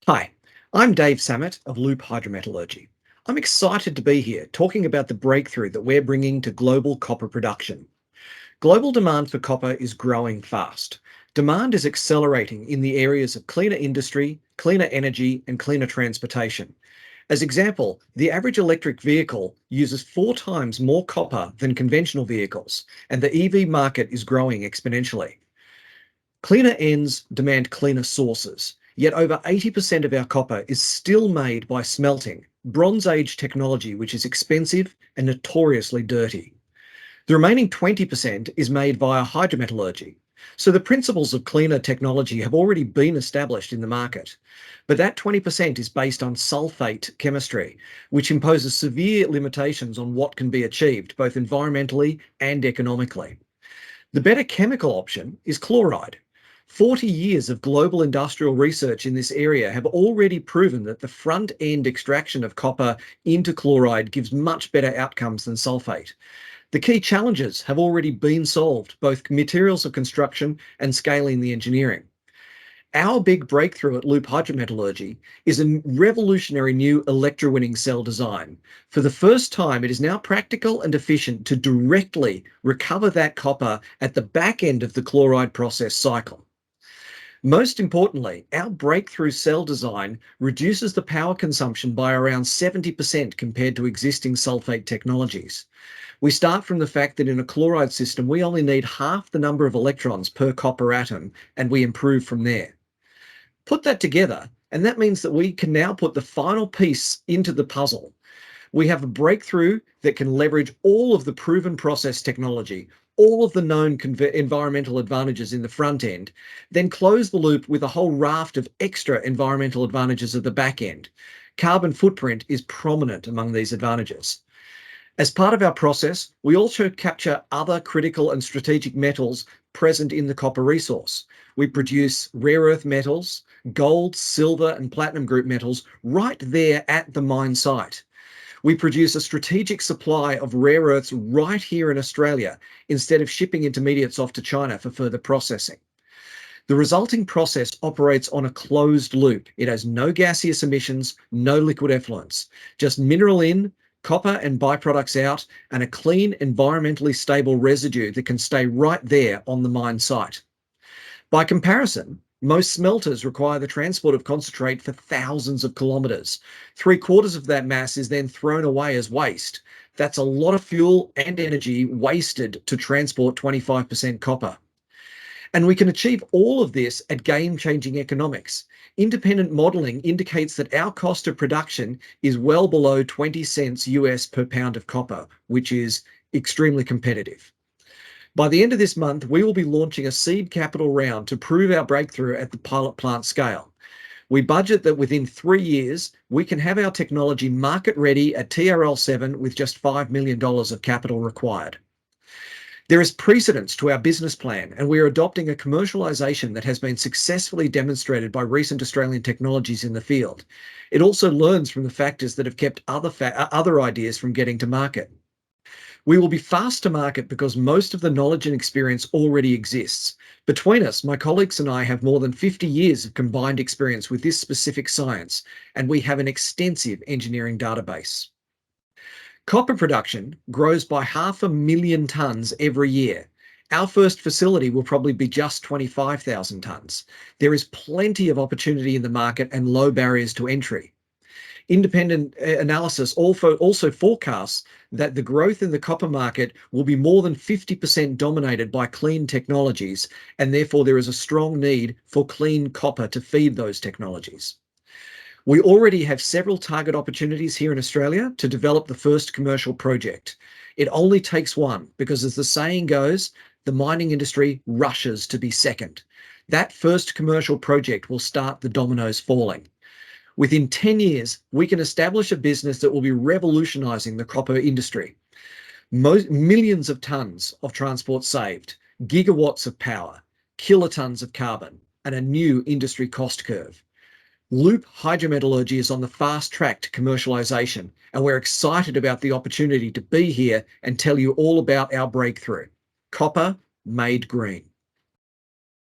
Hi, I'm Dave Samet of Loop Hydrometallurgy. I'm excited to be here talking about the breakthrough that we're bringing to global copper production. Global demand for copper is growing fast. Demand is accelerating in the areas of cleaner industry, cleaner energy, and cleaner transportation. As example, the average electric vehicle uses 4 times more copper than conventional vehicles, and the EV market is growing exponentially. Cleaner ends demand cleaner sources, yet over 80% of our copper is still made by smelting, Bronze Age technology which is expensive and notoriously dirty. The remaining 20% is made via hydrometallurgy. So the principles of cleaner technology have already been established in the market. But that 20% is based on sulfate chemistry, which imposes severe limitations on what can be achieved, both environmentally and economically. The better chemical option is chloride. 40 years of global industrial research in this area have already proven that the front-end extraction of copper into chloride gives much better outcomes than sulfate. The key challenges have already been solved, both materials of construction and scaling the engineering. Our big breakthrough at Loop Hydrometallurgy is a revolutionary new electrowinning cell design. For the first time, it is now practical and efficient to directly recover that copper at the back end of the chloride process cycle. Most importantly, our breakthrough cell design reduces the power consumption by around 70% compared to existing sulfate technologies. We start from the fact that in a chloride system, we only need half the number of electrons per copper atom, and we improve from there. Put that together, and that means that we can now put the final piece into the puzzle. We have a breakthrough that can leverage all of the proven process technology, all of the known environmental advantages in the front end, then close the loop with a whole raft of extra environmental advantages at the back end. Carbon footprint is prominent among these advantages. As part of our process, we also capture other critical and strategic metals present in the copper resource. We produce rare earth metals, gold, silver, and platinum group metals right there at the mine site. We produce a strategic supply of rare earths right here in Australia, instead of shipping intermediates off to China for further processing. The resulting process operates on a closed loop. It has no gaseous emissions, no liquid effluents, just mineral in, copper and byproducts out, and a clean, environmentally stable residue that can stay right there on the mine site. By comparison, most smelters require the transport of concentrate for thousands of kilometres. 3/4 of that mass is then thrown away as waste. That's a lot of fuel and energy wasted to transport 25% copper. And we can achieve all of this at game-changing economics. Independent modeling indicates that our cost of production is well below 20 cents US per pound of copper, which is extremely competitive. By the end of this month, we will be launching a seed capital round to prove our breakthrough at the pilot plant scale. We budget that within 3 years, we can have our technology market ready at TRL7 with just $5 million of capital required. There is precedence to our business plan, and we are adopting a commercialisation that has been successfully demonstrated by recent Australian technologies in the field. It also learns from the factors that have kept other ideas from getting to market. We will be fast to market because most of the knowledge and experience already exists. Between us, my colleagues and I have more than 50 years of combined experience with this specific science, and we have an extensive engineering database. Copper production grows by 500,000 tonnes every year. Our first facility will probably be just 25,000 tonnes. There is plenty of opportunity in the market and low barriers to entry. Independent analysis also forecasts that the growth in the copper market will be more than 50% dominated by clean technologies, and therefore there is a strong need for clean copper to feed those technologies. We already have several target opportunities here in Australia to develop the first commercial project. It only takes one, because as the saying goes, the mining industry rushes to be second. That first commercial project will start the dominoes falling. Within 10 years, we can establish a business that will be revolutionising the copper industry. Millions of tonnes of transport saved, gigawatts of power, kilotons of carbon, and a new industry cost curve. Loop Hydrometallurgy is on the fast track to commercialisation, and we're excited about the opportunity to be here and tell you all about our breakthrough. Copper made green.